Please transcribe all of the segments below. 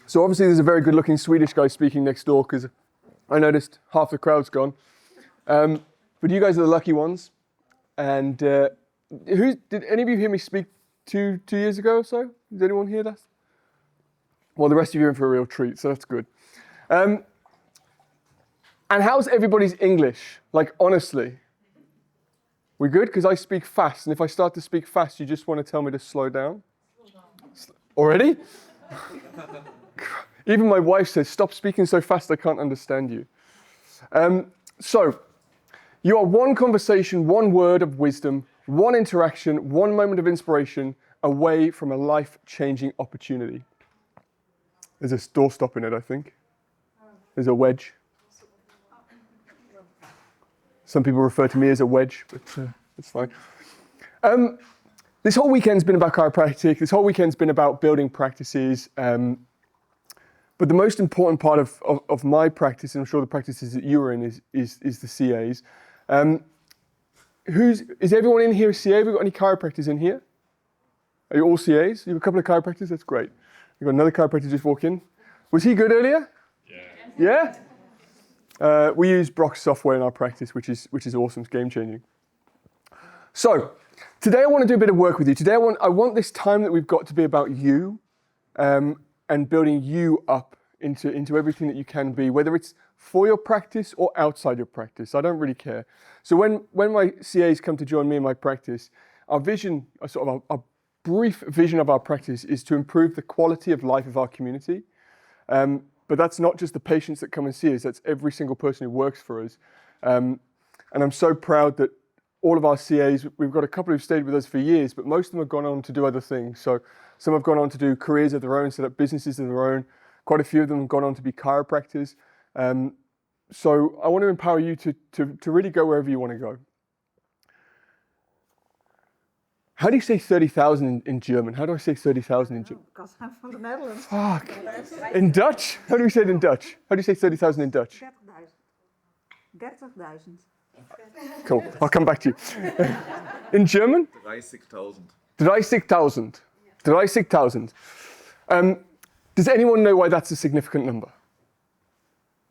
So obviously there's a very good-looking Swedish guy speaking next door because I noticed half the crowd's gone. But you guys are the lucky ones. And did any of you hear me speak two years ago or so? Did anyone hear that? Well, the rest of you are in for a real treat, so that's good. And how's everybody's English? Like, honestly. We good? Because I speak fast, and if I start to speak fast, you just want to tell me to slow down? Already? Even my wife says, stop speaking so fast, I can't understand you. So, you are one conversation, one word of wisdom, one interaction, one moment of inspiration away from a life-changing opportunity. There's a doorstop in it, I think. There's a wedge. Some people refer to me as a wedge, but it's fine. This whole weekend's been about chiropractic. This whole weekend's been about building practices. But the most important part of my practice, and I'm sure the practices that you are in, is the CAs. Is everyone in here a CA? Have we got any chiropractors in here? Are you all CAs? You have a couple of chiropractors? That's great. You've got another chiropractor just walk in. Was he good earlier? Yeah? We use Brock's software in our practice, which is awesome. It's game-changing. So, today I want to do a bit of work with you. Today I want this time that we've got to be about you and building you up into everything that you can be, whether it's for your practice or outside your practice. I don't really care. So when my CAs come to join me in my practice, our vision, a brief vision of our practice is to improve the quality of life of our community. But that's not just the patients that come and see us, that's every single person who works for us. And I'm so proud that all of our CAs, we've got a couple who've stayed with us for years, but most of them have gone on to do other things. So some have gone on to do careers of their own, set up businesses of their own. Quite a few of them have gone on to be chiropractors. So I want to empower you to really go wherever you want to go. How do you say 30,000 in German? How do I say 30,000 in German? Because I'm from the Netherlands. Fuck. In Dutch? How do we say it in Dutch? How do you say 30,000 in Dutch? 30,000. Cool. I'll come back to you. In German? 30,000. 30,000. 30,000. Does anyone know why that's a significant number?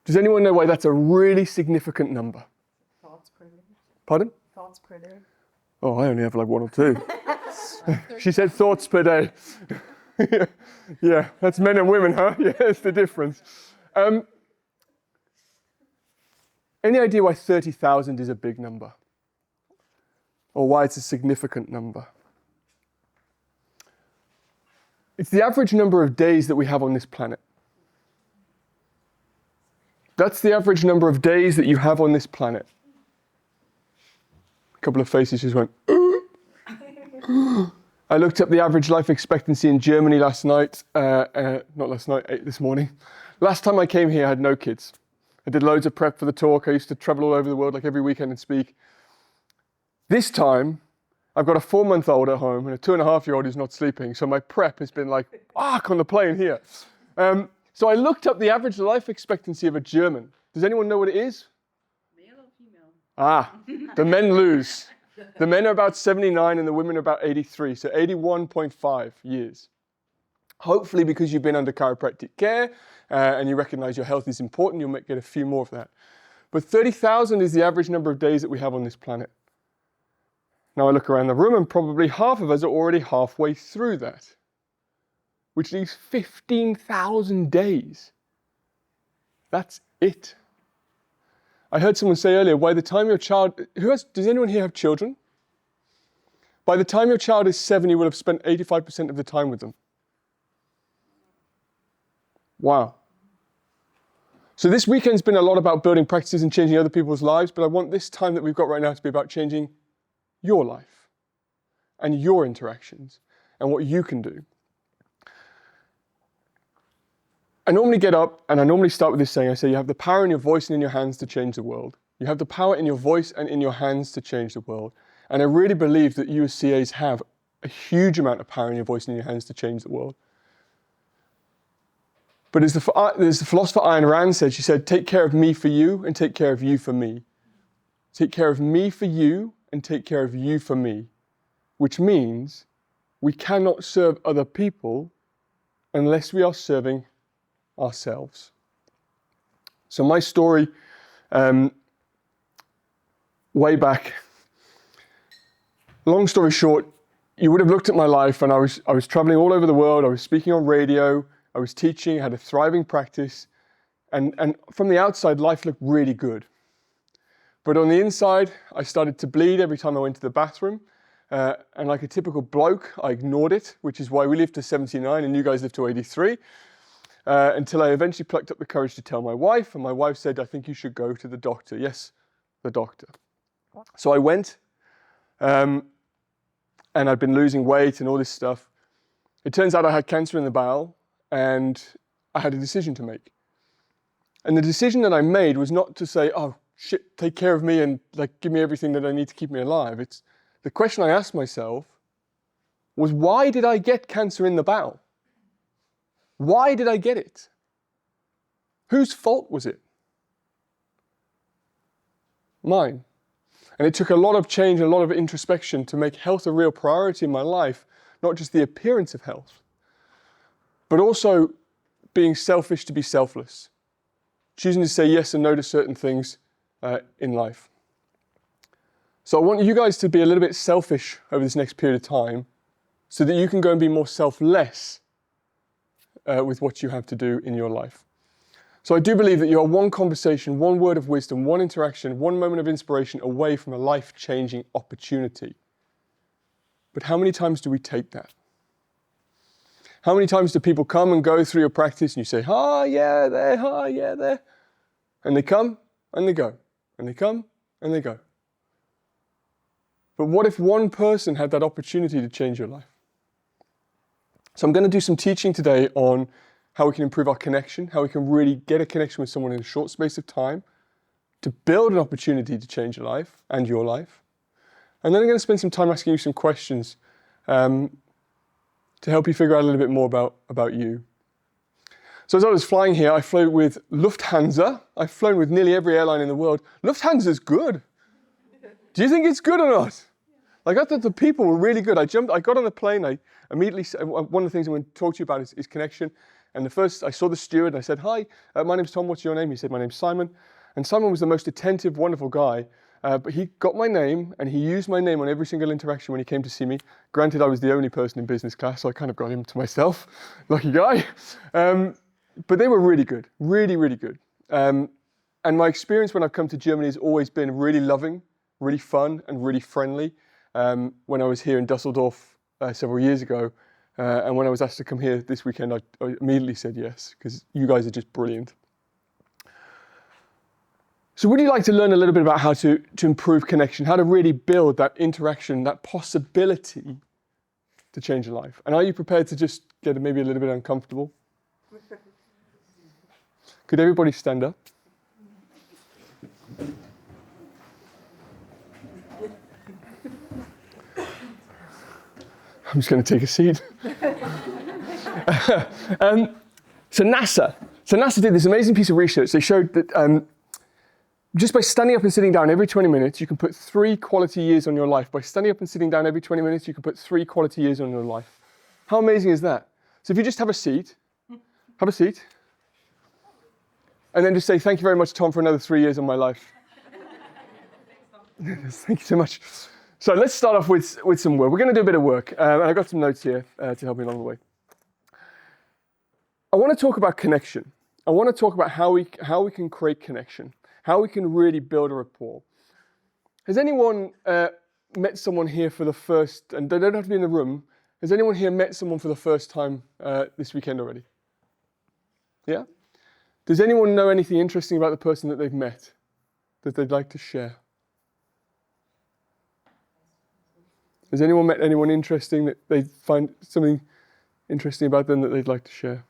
Does anyone know why that's a really significant number? Thoughts per day. Pardon? Thoughts per day. Oh, I only have like one or two. She said thoughts per day. Yeah, that's men and women, huh? Yeah, that's the difference. Any idea why 30,000 is a big number? Or why it's a significant number? It's the average number of days that we have on this planet. That's the average number of days that you have on this planet. A couple of faces just went, I looked up the average life expectancy in Germany last night. Not last night, this morning. Last time I came here, I had no kids. I did loads of prep for the talk. I used to travel all over the world like every weekend and speak. This time, I've got a 4-month-old at home and a 2.5-year-old who's not sleeping. So my prep has been like, on the plane here. So I looked up the average life expectancy of a German. Does anyone know what it is? Male or female? The men lose. The men are about 79 and the women are about 83. So 81.5 years. Hopefully because you've been under chiropractic care and you recognize your health is important, you'll get a few more of that. But 30,000 is the average number of days that we have on this planet. Now I look around the room and probably half of us are already halfway through that, which leaves 15,000 days. That's it. I heard someone say earlier, by the time your child, does anyone here have children? By the time your child is 7, you will have spent 85% of the time with them. Wow. So this weekend's been a lot about building practices and changing other people's lives, but I want this time that we've got right now to be about changing your life and your interactions and what you can do. I normally get up and I normally start with this saying, I say, you have the power in your voice and in your hands to change the world. You have the power in your voice and in your hands to change the world. And I really believe that you as CAs have a huge amount of power in your voice and in your hands to change the world. But as the philosopher Ayn Rand said, she said, take care of me for you and take care of you for me. Take care of me for you and take care of you for me. Which means we cannot serve other people unless we are serving ourselves. So my story, way back, long story short, you would have looked at my life and I was traveling all over the world. I was speaking on radio. I was teaching, I had a thriving practice. And from the outside, life looked really good. But on the inside, I started to bleed every time I went to the bathroom. And like a typical bloke, I ignored it, which is why we lived to 79 and you guys lived to 83. Until I eventually plucked up the courage to tell my wife. And my wife said, I think you should go to the doctor. Yes, the doctor. So I went. And I'd been losing weight and all this stuff. It turns out I had cancer in the bowel and I had a decision to make. And the decision that I made was not to say, oh shit, take care of me and like give me everything that I need to keep me alive. It's the question I asked myself was, why did I get cancer in the bowel? Why did I get it? Whose fault was it? Mine. And it took a lot of change, a lot of introspection to make health a real priority in my life, not just the appearance of health, but also being selfish to be selfless, choosing to say yes and no to certain things in life. So I want you guys to be a little bit selfish over this next period of time so that you can go and be more selfless with what you have to do in your life. So I do believe that you are one conversation, one word of wisdom, one interaction, one moment of inspiration away from a life-changing opportunity. But how many times do we take that? How many times do people come and go through your practice and you say, ah, yeah, there, ah, yeah, there. And they come and they go, and they come and they go. But what if one person had that opportunity to change your life? So I'm going to do some teaching today on how we can improve our connection, how we can really get a connection with someone in a short space of time to build an opportunity to change your life and your life. And then I'm going to spend some time asking you some questions to help you figure out a little bit more about you. So as I was flying here, I flew with Lufthansa. I've flown with nearly every airline in the world. Lufthansa's good. Do you think it's good or not? Like I thought the people were really good. I got on the plane, I immediately, one of the things I'm going to talk to you about is connection. And I saw the steward and I said, hi, my name's Tom, what's your name? He said, my name's Simon. And Simon was the most attentive, wonderful guy. But he got my name and he used my name on every single interaction when he came to see me. Granted, I was the only person in business class, so I kind of got him to myself. Lucky guy. But they were really good, really, really good. And my experience when I've come to Germany has always been really loving, really fun, and really friendly. When I was here in Düsseldorf several years ago, and when I was asked to come here this weekend, I immediately said yes, because you guys are just brilliant. So would you like to learn a little bit about how to improve connection, how to really build that interaction, that possibility to change your life? And are you prepared to just get maybe a little bit uncomfortable? Could everybody stand up? I'm just going to take a seat. So NASA did this amazing piece of research. They showed that just by standing up and sitting down every 20 minutes, you can put 3 quality years on your life. By standing up and sitting down every 20 minutes, you can put 3 quality years on your life. How amazing is that? So if you just have a seat, and then just say, thank you very much, Tom, for another 3 years of my life. Thank you so much. So let's start off with some work. We're going to do a bit of work, and I've got some notes here to help me along the way. I want to talk about connection. I want to talk about how we can create connection, how we can really build a rapport. Has anyone met someone here for the first, and they don't have to be in the room, has anyone here met someone for the first time this weekend already? Yeah? Does anyone know anything interesting about the person that they've met that they'd like to share? Has anyone met anyone interesting that they find something interesting about them that they'd like to share?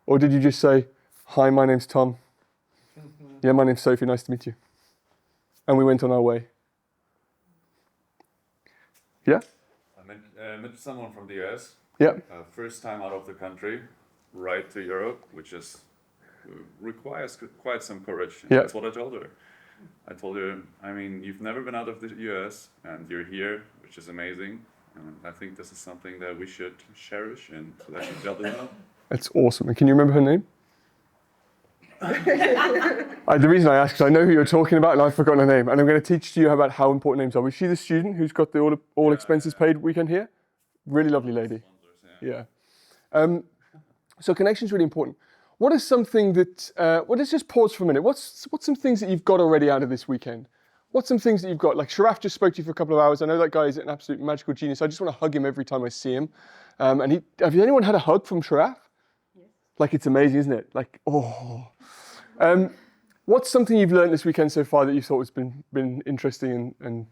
Or did you just say, hi, my name's Tom. Yeah, my name's Sophie, nice to meet you. And we went on our way. Yeah? I met someone from the US. Yeah. First time out of the country, right to Europe, which requires quite some courage. Yeah. That's what I told her. I told her, I mean, you've never been out of the US and you're here, which is amazing. And I think this is something that we should cherish and let each other know. That's awesome. And can you remember her name? The reason I ask is I know who you're talking about and I've forgotten her name. And I'm going to teach you about how important names are. Was she the student who's got the all expenses paid weekend here? Really lovely lady. Yeah. So connection's really important. What is something that, let's just pause for a minute. What's some things that you've got already out of this weekend? What's some things that you've got? Like Sharaf just spoke to you for a couple of hours. I know that guy is an absolute magical genius. I just want to hug him every time I see him. Have anyone had a hug from Sharaf? Yes. Like it's amazing, isn't it? Like, oh. What's something you've learned this weekend so far that you thought has been interesting and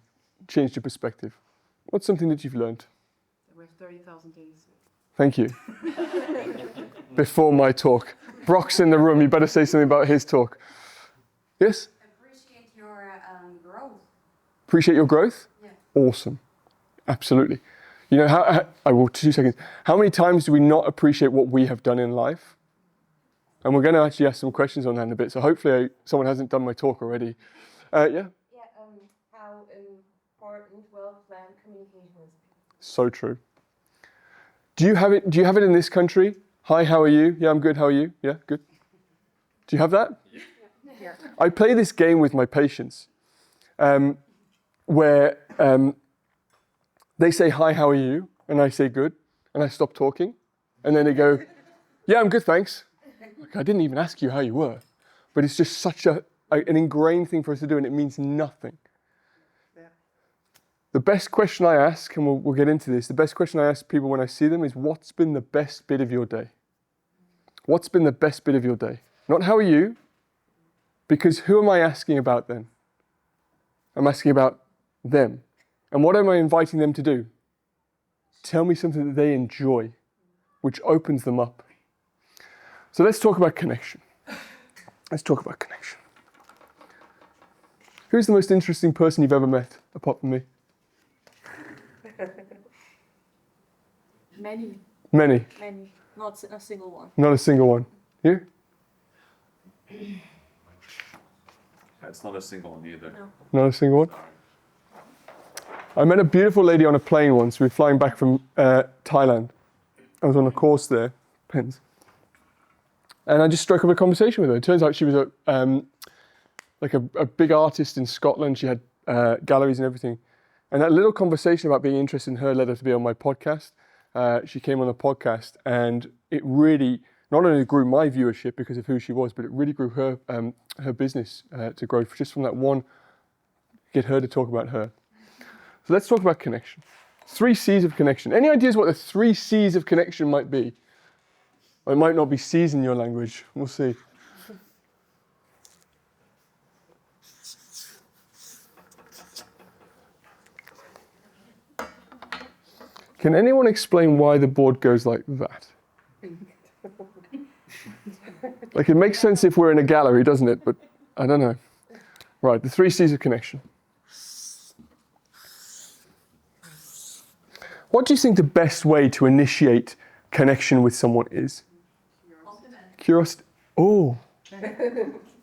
changed your perspective? What's something that you've learned? We have 30,000 days. Thank you. Before my talk. Brock's in the room. You better say something about his talk. Yes? Appreciate your growth. Appreciate your growth? Yeah. Awesome. Absolutely. You know, I will 2 seconds. How many times do we not appreciate what we have done in life? And we're going to actually ask some questions on that in a bit. So hopefully someone hasn't done my talk already. Yeah? Yeah, how important well-planned communication is. So true. Do you have it in this country? Hi, how are you? Yeah, I'm good. How are you? Yeah, good. Do you have that? Yeah. I play this game with my patients where they say, hi, how are you? And I say, good. And I stop talking. And then they go, yeah, I'm good, thanks. Like, I didn't even ask you how you were. But it's just such an ingrained thing for us to do, and it means nothing. Yeah. The best question I ask, and we'll get into this, the best question I ask people when I see them is, what's been the best bit of your day? What's been the best bit of your day? Not how are you, because who am I asking about then? I'm asking about them. And what am I inviting them to do? Tell me something that they enjoy, which opens them up. So let's talk about connection. Let's talk about connection. Who's the most interesting person you've ever met, apart from me? Many. Many. Many. Not a single one. Not a single one. You? It's not a single one either. No. Not a single one? I met a beautiful lady on a plane once. We were flying back from Thailand. I was on a course there. Pens. And I just struck up a conversation with her. It turns out she was a big artist in Scotland. She had galleries and everything. And that little conversation about being interested in her led her to be on my podcast. She came on the podcast, and it really not only grew my viewership because of who she was, but it really grew her business to grow just from that one, get her to talk about her. So let's talk about connection. 3 C's of connection. Any ideas what the 3 C's of connection might be? Or it might not be C's in your language. We'll see. Can anyone explain why the board goes like that? Like, it makes sense if we're in a gallery, doesn't it? But I don't know. Right, the 3 C's of connection. What do you think the best way to initiate connection with someone is? Curiosity. Oh.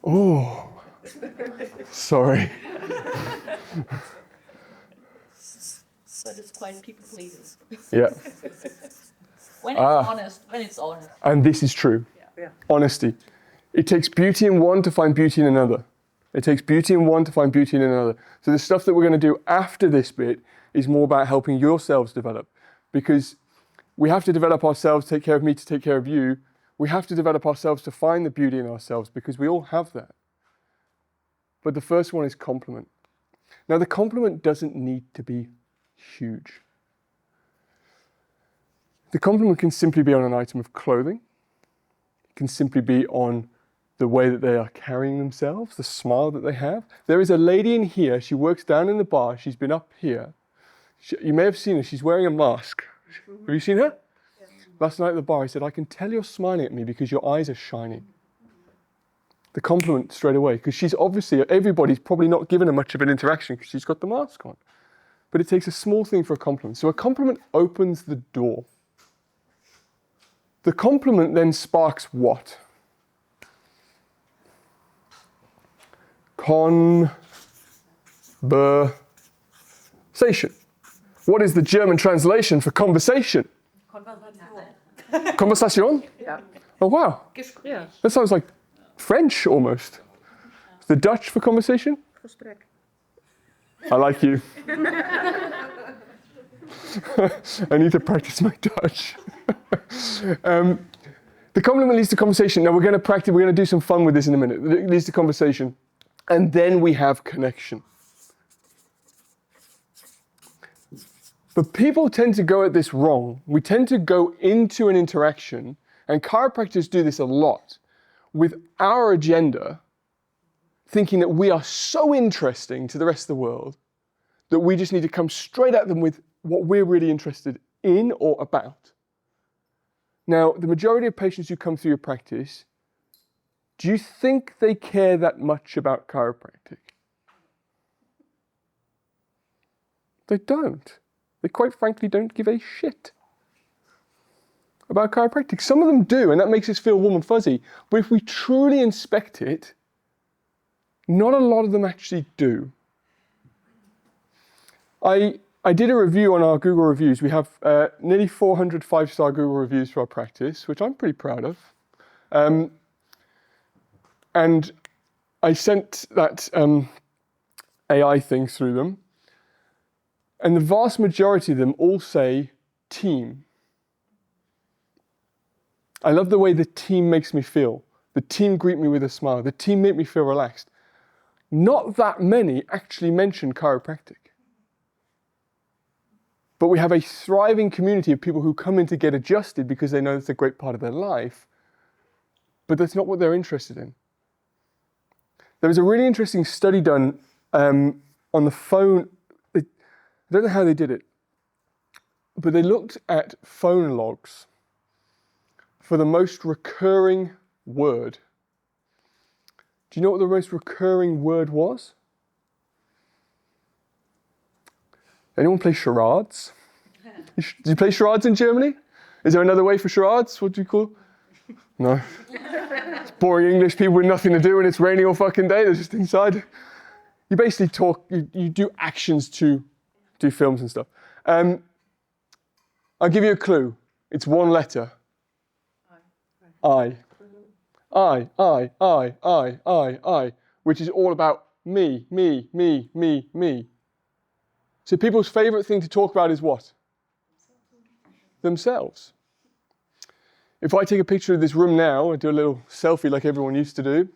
Oh. Sorry. But it's quite people pleasing. Yeah. When it's honest. And this is true. Yeah. Honesty. It takes beauty in one to find beauty in another. It takes beauty in one to find beauty in another. So the stuff that we're going to do after this bit is more about helping yourselves develop. Because we have to develop ourselves, take care of me to take care of you. We have to develop ourselves to find the beauty in ourselves, because we all have that. But the first one is compliment. Now, the compliment doesn't need to be huge. The compliment can simply be on an item of clothing. It can simply be on the way that they are carrying themselves, the smile that they have. There is a lady in here, she works down in the bar, she's been up here. You may have seen her, she's wearing a mask. Have you seen her? Yeah. Last night at the bar, I said, I can tell you're smiling at me because your eyes are shining. The compliment straight away, because she's obviously, everybody's probably not given her much of an interaction because she's got the mask on. But it takes a small thing for a compliment. So a compliment opens the door. The compliment then sparks what? Conversation. What is the German translation for conversation? Conversation? Yeah. Oh, wow. Gespräch. Yeah. That sounds like French almost. The Dutch for conversation? Gesprek. I like you. I need to practice my Dutch. The compliment leads to conversation. Now we're going to do some fun with this in a minute. It leads to conversation. And then we have connection. But people tend to go at this wrong. We tend to go into an interaction, and chiropractors do this a lot, with our agenda, thinking that we are so interesting to the rest of the world that we just need to come straight at them with what we're really interested in or about. Now, the majority of patients who come through your practice, do you think they care that much about chiropractic? They don't. They quite frankly don't give a shit about chiropractic. Some of them do, and that makes us feel warm and fuzzy. But if we truly inspect it, not a lot of them actually do. I did a review on our Google reviews. We have nearly 400 5-star Google reviews for our practice, which I'm pretty proud of. And I sent that AI thing through them. And the vast majority of them all say team. I love the way the team makes me feel. The team greet me with a smile. The team make me feel relaxed. Not that many actually mention chiropractic. But we have a thriving community of people who come in to get adjusted because they know it's a great part of their life. But that's not what they're interested in. There was a really interesting study done on the phone. I don't know how they did it, but they looked at phone logs for the most recurring word. Do you know what the most recurring word was? Anyone play charades? Do you play charades in Germany? Is there another way for charades? What do you call? No. It's boring English people with nothing to do and it's raining all fucking day. They're just inside. You basically talk, you do actions to do films and stuff. I'll give you a clue. It's one letter. I. I, which is all about me. So people's favorite thing to talk about is what? Themselves. If I take a picture of this room now and do a little selfie like everyone used to do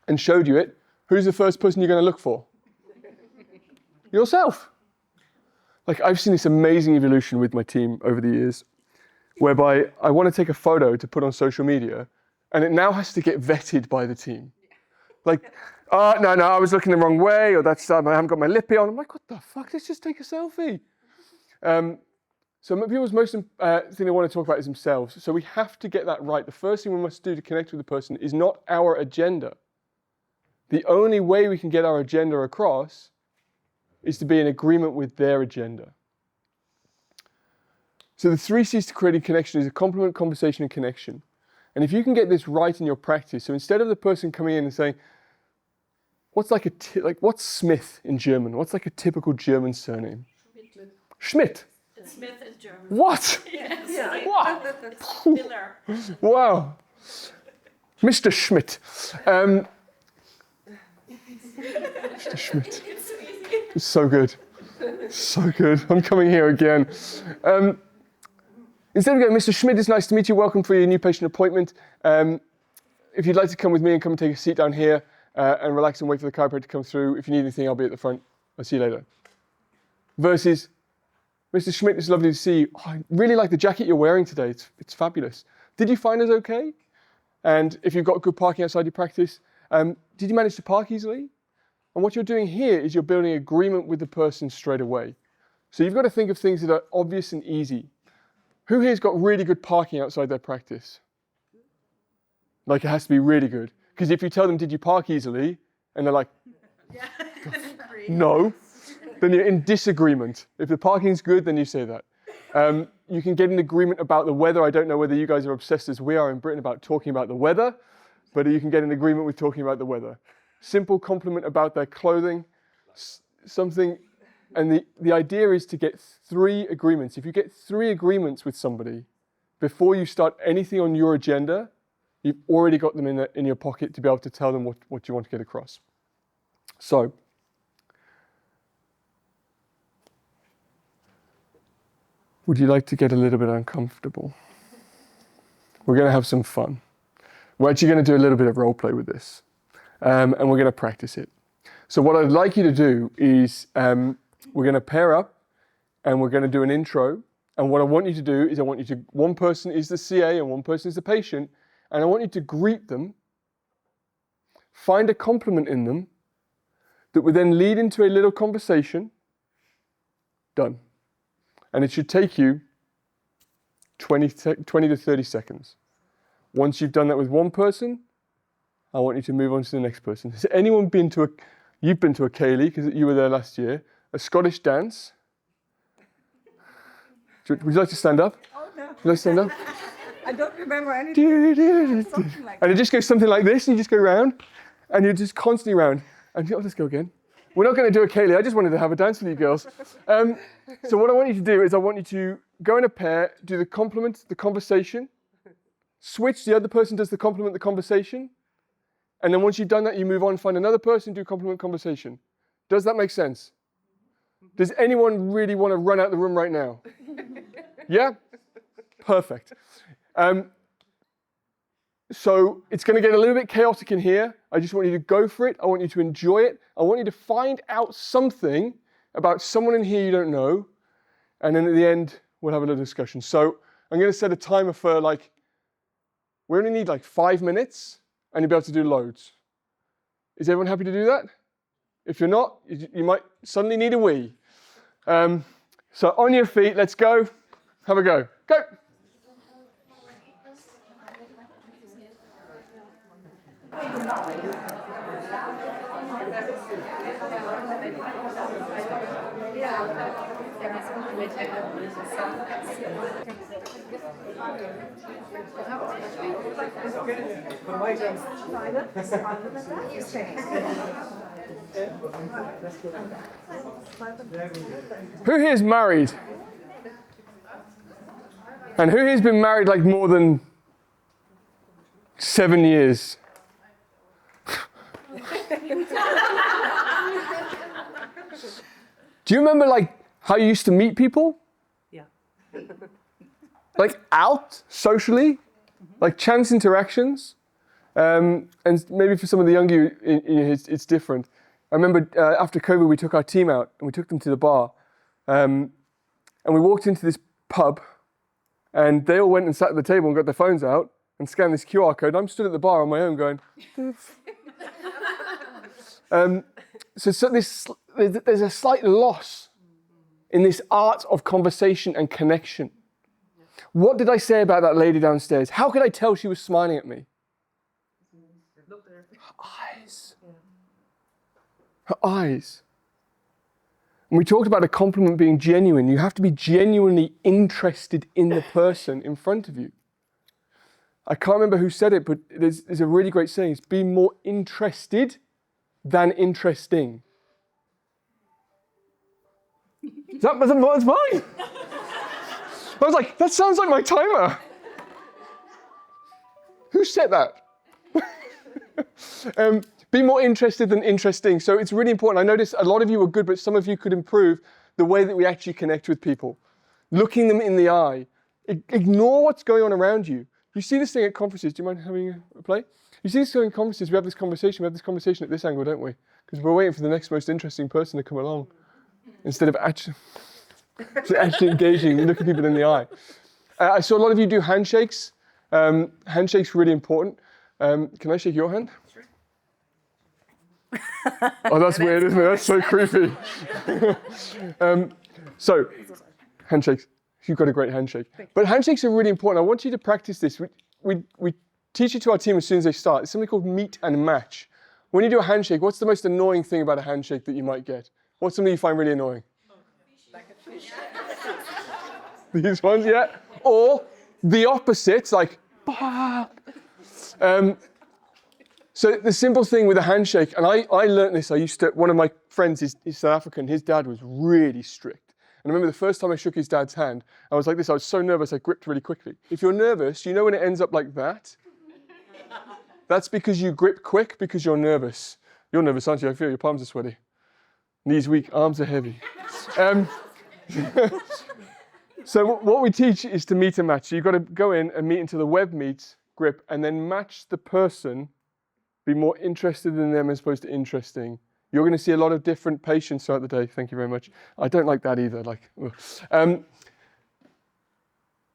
and showed you it, who's the first person you're going to look for? Yourself. Like, I've seen this amazing evolution with my team over the years, whereby I want to take a photo to put on social media, and it now has to get vetted by the team. Like, no, I was looking the wrong way, or that's I haven't got my lippy on. I'm like, what the fuck? Let's just take a selfie. So people's most thing they want to talk about is themselves. So we have to get that right. The first thing we must do to connect with the person is not our agenda. The only way we can get our agenda across is to be in agreement with their agenda. So the 3 C's to creating connection is a compliment, conversation, and connection. And if you can get this right in your practice, so instead of the person coming in and saying, what's Smith in German? What's like a typical German surname? Schmidt. Smith is German. What? Yes. Yeah. What? It's Miller. Wow. Mr. Schmidt. Mr. Schmidt. It's so good. So good. I'm coming here again. Instead of going, Mr. Schmidt, it's nice to meet you. Welcome for your new patient appointment. If you'd like to come with me and come and take a seat down here and relax and wait for the chiropractor to come through. If you need anything, I'll be at the front. I'll see you later. Versus, Mr. Schmidt, it's lovely to see you. Oh, I really like the jacket you're wearing today. It's fabulous. Did you find us okay? And if you've got good parking outside your practice, did you manage to park easily? And what you're doing here is you're building agreement with the person straight away. So you've got to think of things that are obvious and easy. Who here's got really good parking outside their practice? Like, it has to be really good. Because if you tell them, did you park easily? And they're like, no. Then you're in disagreement. If the parking's good, then you say that. You can get an agreement about the weather. I don't know whether you guys are obsessed as we are in Britain about talking about the weather, but you can get an agreement with talking about the weather. Simple compliment about their clothing, something, and the idea is to get 3 agreements. If you get 3 agreements with somebody, before you start anything on your agenda, you've already got them in your pocket to be able to tell them what you want to get across. So, would you like to get a little bit uncomfortable? We're going to have some fun. We're actually going to do a little bit of role play with this, and we're going to practice it. So what I'd like you to do is we're going to pair up, and we're going to do an intro. And what I want you to do is one person is the CA and one person is the patient, and I want you to greet them, find a compliment in them that would then lead into a little conversation. Done. And it should take you 20 to 30 seconds. Once you've done that with one person, I want you to move on to the next person. Has anyone you've been to a Cayley, because you were there last year, a Scottish dance? Would you like to stand up? Oh, no. Would you like to stand up? I don't remember anything. Something like And it just goes something like this, and you just go round, and you're just constantly round. And let's go again. We're not going to do a Cayley, I just wanted to have a dance with you girls. So what I want you to do is I want you to go in a pair, do the compliment, the conversation, switch, the other person does the compliment, the conversation, and then once you've done that, you move on, find another person, do compliment, conversation. Does that make sense? Does anyone really want to run out the room right now? Yeah? Perfect. So it's going to get a little bit chaotic in here. I just want you to go for it. I want you to enjoy it. I want you to find out something about someone in here you don't know. And then at the end, we'll have a little discussion. So I'm going to set a timer for we only need 5 minutes, and you'll be able to do loads. Is everyone happy to do that? If you're not, you might suddenly need a wee. So on your feet, let's go. Have a go. Go. Who here is married? And who here has been married more than 7 years? Do you remember how you used to meet people? Yeah. Out socially? Chance interactions? And maybe for some of the younger it's different. I remember after COVID we took our team out and we took them to the bar. And we walked into this pub and they all went and sat at the table and got their phones out and scanned this QR code. I'm stood at the bar on my own going, so there's a slight loss in this art of conversation and connection. What did I say about that lady downstairs? How could I tell she was smiling at me? Her eyes. Her eyes. And we talked about a compliment being genuine. You have to be genuinely interested in the person in front of you. I can't remember who said it, but there's a really great saying. It's be more interested than interesting. That's mine. I was like, that sounds like my timer. Who said that? Be more interested than interesting. So it's really important. I noticed a lot of you were good, but some of you could improve the way that we actually connect with people. Looking them in the eye. Ignore what's going on around you. You see this thing at conferences. Do you mind having a play? You see this thing at conferences. We have this conversation at this angle, don't we? Because we're waiting for the next most interesting person to come along. Instead of actually engaging and looking people in the eye. I saw a lot of you do handshakes. Handshakes are really important. Can I shake your hand? Sure. Oh, that's weird, isn't it? That's so creepy. So, handshakes. You've got a great handshake. But handshakes are really important. I want you to practice this. We teach it to our team as soon as they start. It's something called meet and match. When you do a handshake, what's the most annoying thing about a handshake that you might get? What's something you find really annoying? These ones, yeah? Or the opposite, bah. So the simple thing with a handshake, and I learned this, one of my friends is South African, his dad was really strict. And I remember the first time I shook his dad's hand, I was like this, I was so nervous, I gripped really quickly. If you're nervous, you know when it ends up like that? That's because you grip quick because you're nervous. You're nervous, aren't you? I feel your palms are sweaty. Knees weak, arms are heavy. So what we teach is to meet and match. So you've got to go in and meet until the web meets, grip, and then match the person, be more interested in them as opposed to interesting. You're going to see a lot of different patients throughout the day. Thank you very much. I don't like that either.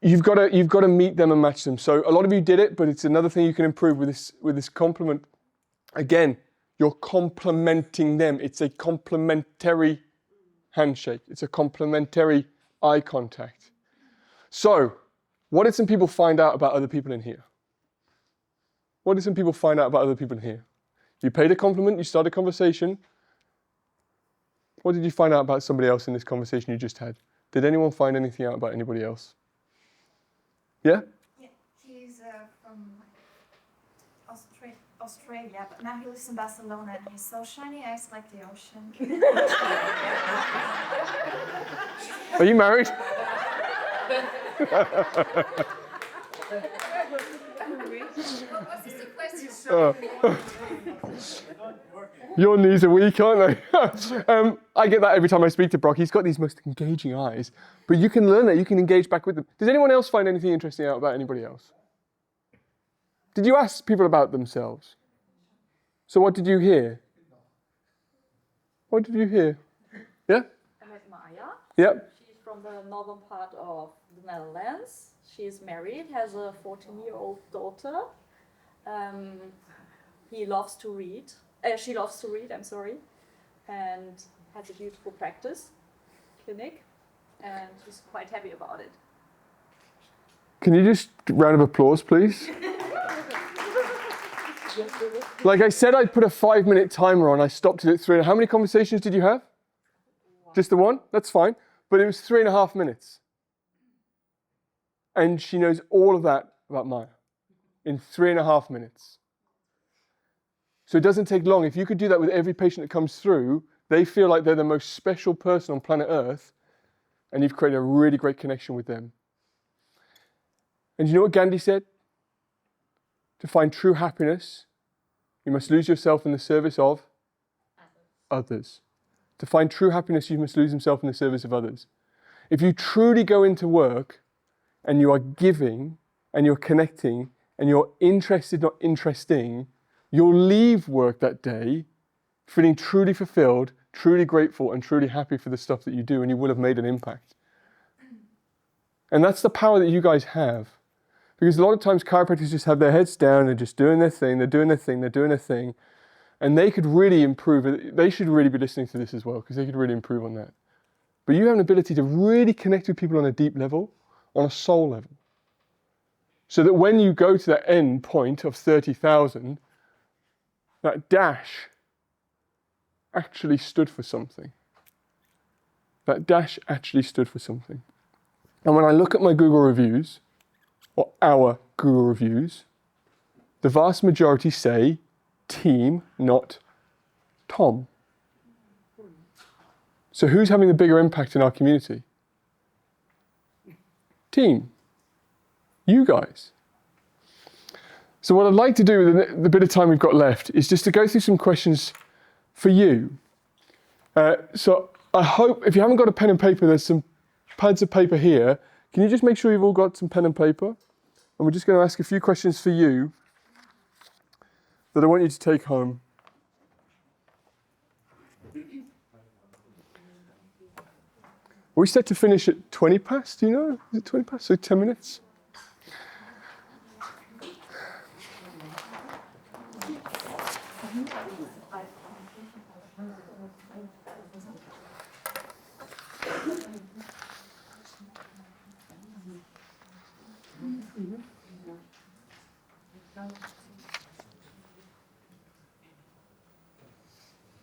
You've got to meet them and match them. So a lot of you did it, but it's another thing you can improve with this compliment. Again, you're complimenting them. It's a complimentary handshake. It's a complimentary eye contact. So, what did some people find out about other people in here? What did some people find out about other people in here? You paid a compliment, you started a conversation. What did you find out about somebody else in this conversation you just had? Did anyone find anything out about anybody else? Yeah? Yeah, he's from Australia, but now he lives in Barcelona and he's so shiny eyes like the ocean. Are you married? Your knees are weak, aren't they? I get that every time I speak to Brock. He's got these most engaging eyes. But you can learn that. You can engage back with them. Does anyone else find anything interesting out about anybody else? Did you ask people about themselves? So what did you hear? What did you hear? Yeah? I met Maya. Yep. She's from the northern part of the Netherlands. She's married, has a 14-year-old daughter. He loves to read. She loves to read, and has a beautiful practice clinic, and she's quite happy about it. Can you just round of applause, please? Like I said, I'd put a 5-minute timer on. I stopped it at 3. How many conversations did you have? Just the one? That's fine. But it was 3.5 minutes. And she knows all of that about Maya in 3.5 minutes. So it doesn't take long. If you could do that with every patient that comes through, they feel like they're the most special person on planet Earth, and you've created a really great connection with them. And you know what Gandhi said? To find true happiness, you must lose yourself in the service of others. To find true happiness, you must lose yourself in the service of others. If you truly go into work and you are giving and you're connecting and you're interested, not interesting, you'll leave work that day feeling truly fulfilled, truly grateful, and truly happy for the stuff that you do, and you will have made an impact. And that's the power that you guys have. Because a lot of times chiropractors just have their heads down, they're just doing their thing, they're doing their thing, and they could really improve. They should really be listening to this as well, because they could really improve on that. But you have an ability to really connect with people on a deep level, on a soul level. So that when you go to that end point of 30,000, that dash actually stood for something. That dash actually stood for something. And when I look at my Google reviews, or our Google reviews, the vast majority say team, not Tom. So who's having the bigger impact in our community? Team. You guys. So what I'd like to do with the bit of time we've got left is just to go through some questions for you. So I hope, if you haven't got a pen and paper, there's some pads of paper here. Can you just make sure you've all got some pen and paper? And we're just going to ask a few questions for you that I want you to take home. Are we set to finish at 20 past, do you know? Is it 20 past? So 10 minutes?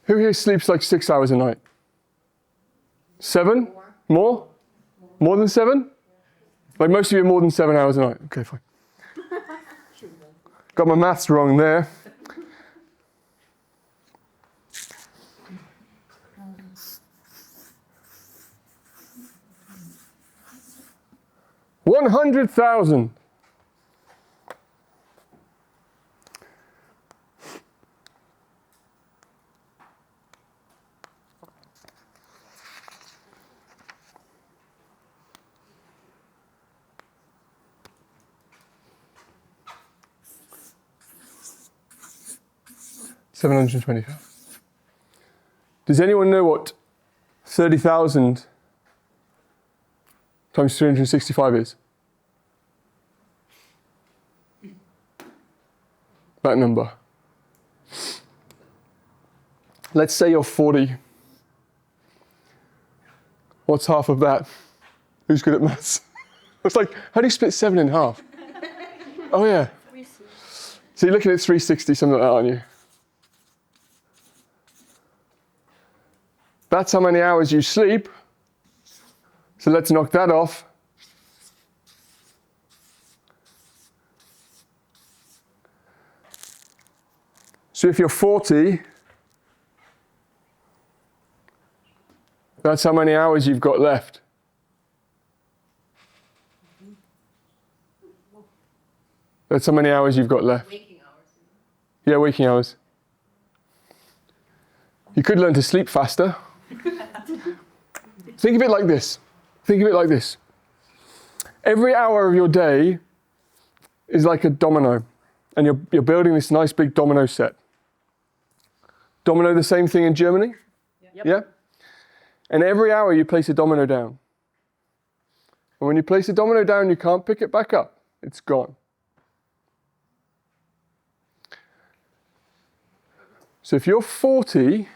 Who here sleeps like 6 hours a night? 7? More? More than 7? Like most of you are more than 7 hours a night. Okay, fine. Got my maths wrong there. 100,000. $725. Does anyone know what 30,000 times 365 is? That number. Let's say you're 40. What's half of that? Who's good at maths? It's like, how do you split 7 in half? Oh yeah. So you're looking at 360, something like that, aren't you? That's how many hours you sleep. So let's knock that off. So if you're 40, that's how many hours you've got left. That's how many hours you've got left. Waking hours. Yeah, waking hours. You could learn to sleep faster. Think of it like this. Think of it like this. Every hour of your day is like a domino, and you're building this nice big domino set. Domino, the same thing in Germany? Yep. Yeah? And every hour you place a domino down. And when you place a domino down, you can't pick it back up. It's gone. So if you're 40,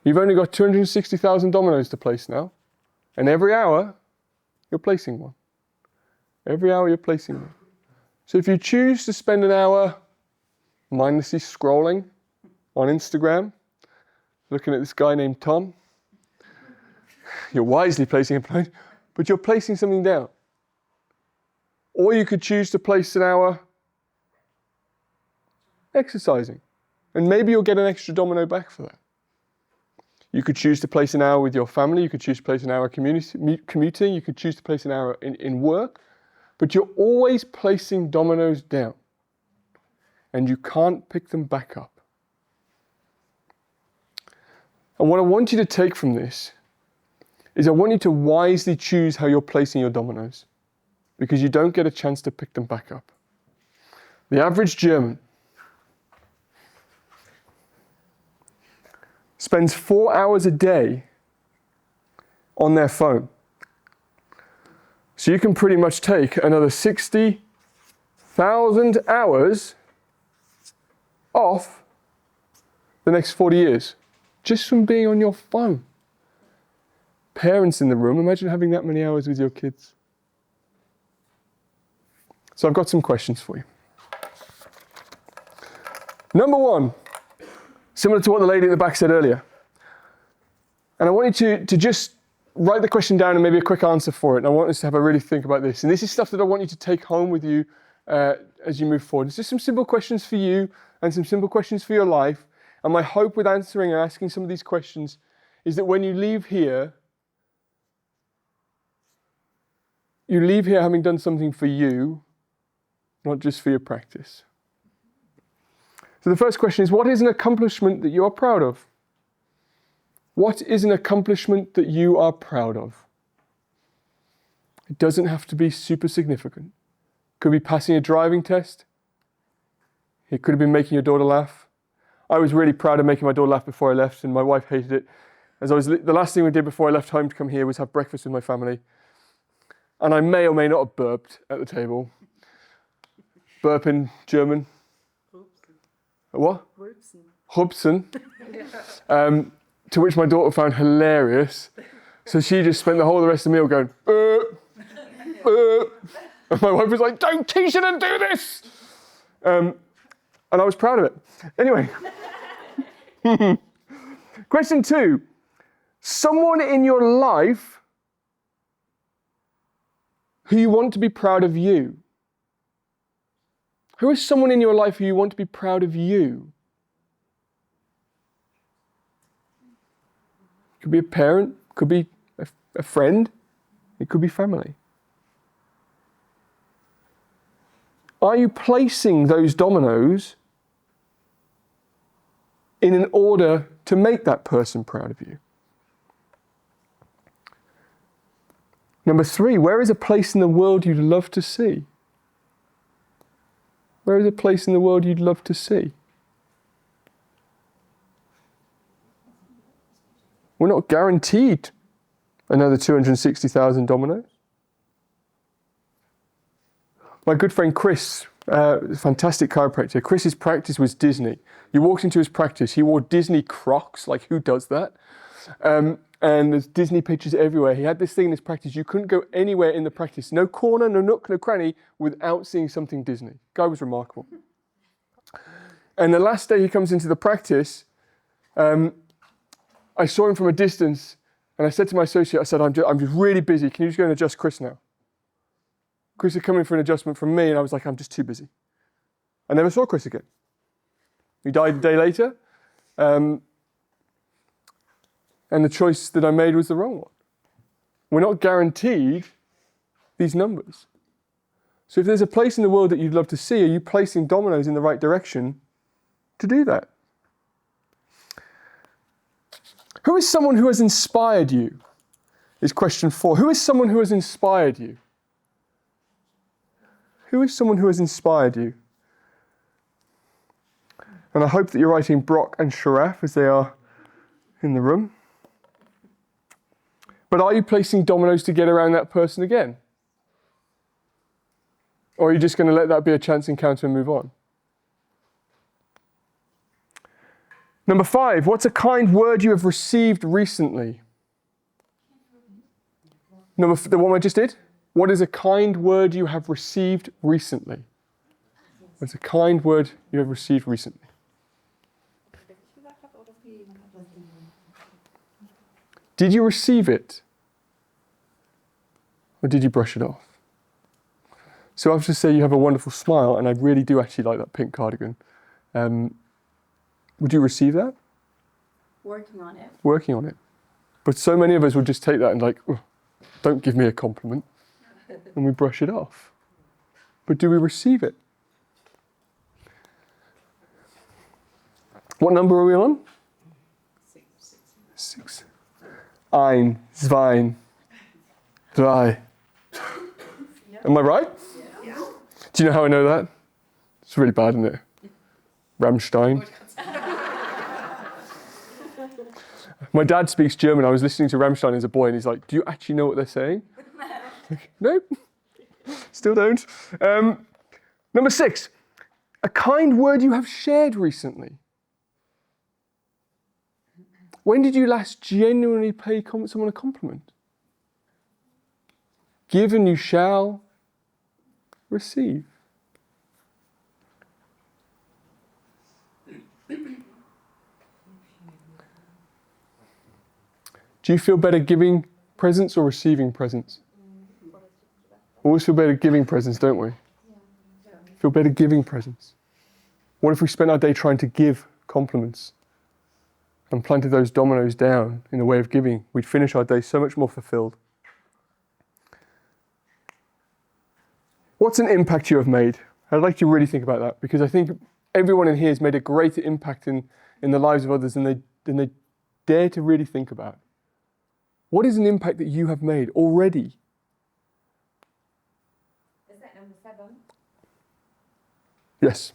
you've only got 260,000 dominoes to place now. And every hour, you're placing one. Every hour, you're placing one. So if you choose to spend an hour mindlessly scrolling on Instagram, looking at this guy named Tom, you're wisely placing a point, but you're placing something down. Or you could choose to place an hour exercising, and maybe you'll get an extra domino back for that. You could choose to place an hour with your family, you could choose to place an hour commuting, you could choose to place an hour in work, but you're always placing dominoes down, and you can't pick them back up. And what I want you to take from this is I want you to wisely choose how you're placing your dominoes, because you don't get a chance to pick them back up. The average German spends 4 hours a day on their phone. So you can pretty much take another 60,000 hours off the next 40 years just from being on your phone. Parents in the room, imagine having that many hours with your kids. So I've got some questions for you. Number one, similar to what the lady at the back said earlier. And I want you to just write the question down and maybe a quick answer for it. And I want us to have a really think about this. And this is stuff that I want you to take home with you as you move forward. It's just some simple questions for you and some simple questions for your life. And my hope with answering and asking some of these questions is that when you leave here having done something for you, not just for your practice. So the first question is, what is an accomplishment that you are proud of? What is an accomplishment that you are proud of? It doesn't have to be super significant. It could be passing a driving test. It could have been making your daughter laugh. I was really proud of making my daughter laugh before I left, and my wife hated it. The last thing we did before I left home to come here was have breakfast with my family. And I may or may not have burped at the table. Burp in German. What? Rülpsen. To which my daughter found hilarious. So she just spent the rest of the meal going, And my wife was like, don't teach her to do this. And I was proud of it. Anyway. Question 2. Someone in your life who you want to be proud of you. Who is someone in your life who you want to be proud of you? It could be a parent, could be a friend, it could be family. Are you placing those dominoes in an order to make that person proud of you? Number 3, where is a place in the world you'd love to see? Where is a place in the world you'd love to see? We're not guaranteed another 260,000 dominoes. My good friend Chris, fantastic chiropractor, Chris's practice was Disney. You walked into his practice, he wore Disney Crocs, like who does that? And there's Disney pictures everywhere. He had this thing in his practice, you couldn't go anywhere in the practice, no corner, no nook, no cranny, without seeing something Disney. Guy was remarkable. And the last day he comes into the practice, I saw him from a distance, and I said to my associate, I said, I'm just really busy, can you just go and adjust Chris now? Chris had come in for an adjustment from me, and I was like, I'm just too busy. I never saw Chris again. He died a day later, and the choice that I made was the wrong one. We're not guaranteed these numbers. So if there's a place in the world that you'd love to see, are you placing dominoes in the right direction to do that? Who is someone who has inspired you? Is question 4. Who is someone who has inspired you? Who is someone who has inspired you? And I hope that you're writing Brock and Sharaf as they are in the room. But are you placing dominoes to get around that person again? Or are you just going to let that be a chance encounter and move on? Number 5, what's a kind word you have received recently? The one I just did? What is a kind word you have received recently? What's a kind word you have received recently? Did you receive it? Or did you brush it off? So I have to say you have a wonderful smile, and I really do actually like that pink cardigan. Would you receive that? Working on it. Working on it. But so many of us would just take that and like, don't give me a compliment. And we brush it off. But do we receive it? What number are we on? 6. 1, 2, 3. Am I right? Yeah. Do you know how I know that? It's really bad, isn't it? Rammstein. My dad speaks German. I was listening to Rammstein as a boy, and he's like, do you actually know what they're saying? Like, nope. Still don't. Number 6. A kind word you have shared recently. When did you last genuinely pay someone a compliment? Give and you shall receive. Do you feel better giving presents or receiving presents? Always feel better giving presents, don't we? Feel better giving presents. What if we spent our day trying to give compliments and planted those dominoes down in the way of giving? We'd finish our day so much more fulfilled. What's an impact you have made? I'd like you to really think about that, because I think everyone in here has made a greater impact in the lives of others than they dare to really think about. What is an impact that you have made already? Is that number 7? Yes.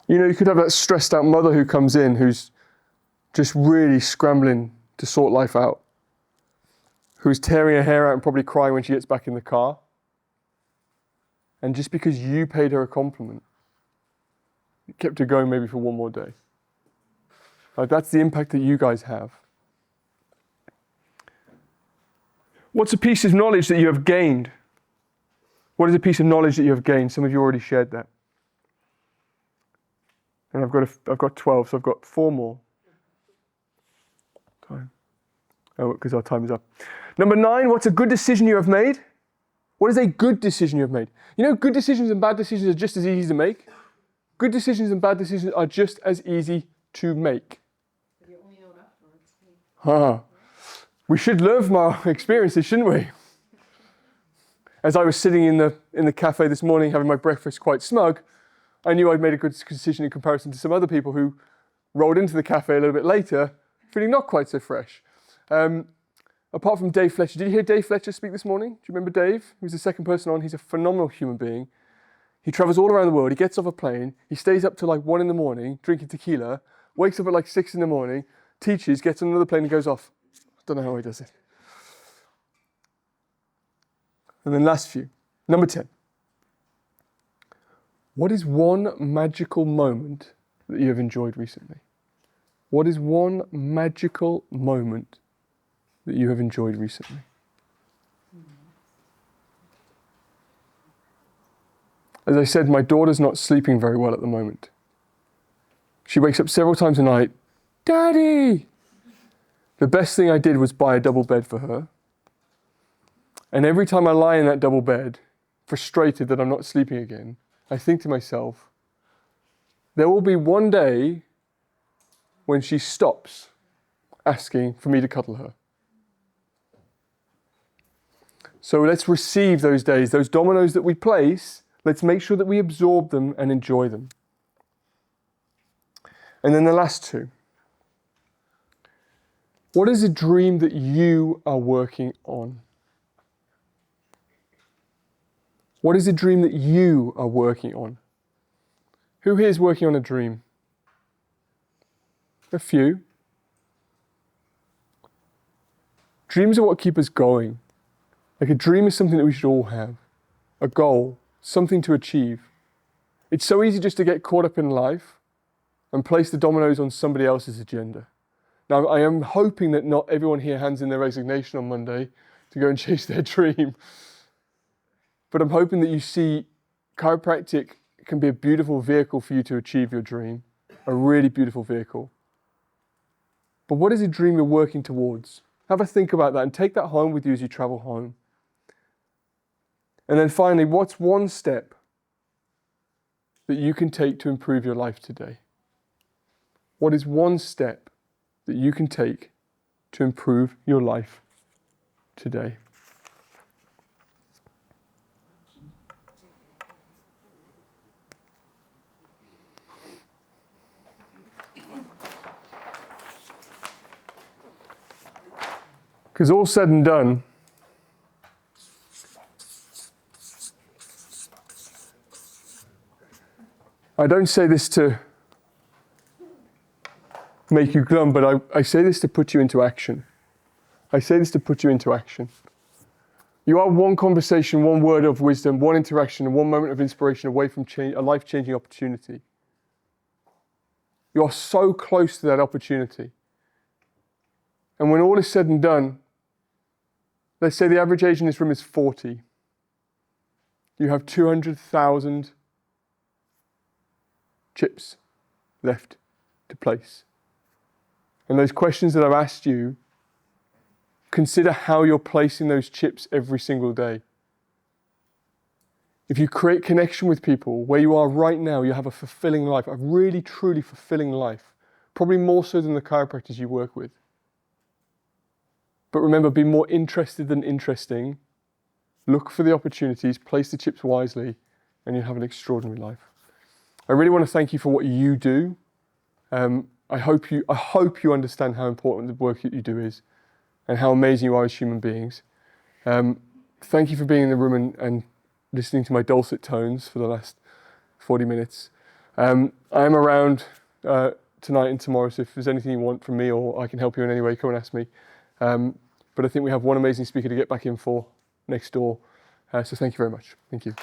You know, you could have that stressed out mother who comes in who's just really scrambling to sort life out, who's tearing her hair out and probably crying when she gets back in the car. And just because you paid her a compliment, it kept her going maybe for one more day. Like, that's the impact that you guys have. What's a piece of knowledge that you have gained? What is a piece of knowledge that you have gained? Some of you already shared that. And I've got 12, so I've got 4 more. Time. Oh, because our time is up. Number 9, what's a good decision you have made? What is a good decision you have made? You know, good decisions and bad decisions are just as easy to make. Good decisions and bad decisions are just as easy to make. You only know it afterwards. We should learn from our experiences, shouldn't we? As I was sitting in the cafe this morning having my breakfast quite smug, I knew I'd made a good decision in comparison to some other people who rolled into the cafe a little bit later, feeling not quite so fresh. Apart from Dave Fletcher, did you hear Dave Fletcher speak this morning? Do you remember Dave? He was the second person on. He's a phenomenal human being. He travels all around the world. He gets off a plane. He stays up till like 1 in the morning drinking tequila, wakes up at like 6 in the morning, teaches, gets on another plane and goes off. I don't know how he does it. And then last few. Number 10. What is one magical moment that you have enjoyed recently? What is one magical moment that you have enjoyed recently? As I said, my daughter's not sleeping very well at the moment. She wakes up several times a night, Daddy! The best thing I did was buy a double bed for her. And every time I lie in that double bed, frustrated that I'm not sleeping again, I think to myself, there will be one day when she stops asking for me to cuddle her. So let's receive those days, those dominoes that we place. Let's make sure that we absorb them and enjoy them. And then the last two. What is a dream that you are working on? What is a dream that you are working on? Who here is working on a dream? A few. Dreams are what keep us going. Like a dream is something that we should all have. A goal, something to achieve. It's so easy just to get caught up in life and place the dominoes on somebody else's agenda. Now, I am hoping that not everyone here hands in their resignation on Monday to go and chase their dream. But I'm hoping that you see chiropractic can be a beautiful vehicle for you to achieve your dream. A really beautiful vehicle. But what is a dream you're working towards? Have a think about that and take that home with you as you travel home. And then finally, what's one step that you can take to improve your life today? What is one step that you can take to improve your life today? Because all said and done, I don't say this to make you glum, but I say this to put you into action. I say this to put you into action. You are one conversation, one word of wisdom, one interaction, and one moment of inspiration away from a life-changing opportunity. You are so close to that opportunity. And when all is said and done, let's say the average age in this room is 40. You have 200,000 chips left to place. And those questions that I've asked you, consider how you're placing those chips every single day. If you create connection with people where you are right now, you have a fulfilling life, a really, truly fulfilling life, probably more so than the chiropractors you work with. But remember, be more interested than interesting. Look for the opportunities, place the chips wisely, and you'll have an extraordinary life. I really want to thank you for what you do. I hope you understand how important the work that you do is and how amazing you are as human beings. Thank you for being in the room and listening to my dulcet tones for the last 40 minutes. I am around tonight and tomorrow, so if there's anything you want from me or I can help you in any way, come and ask me. But I think we have one amazing speaker to get back in for next door. So thank you very much. Thank you.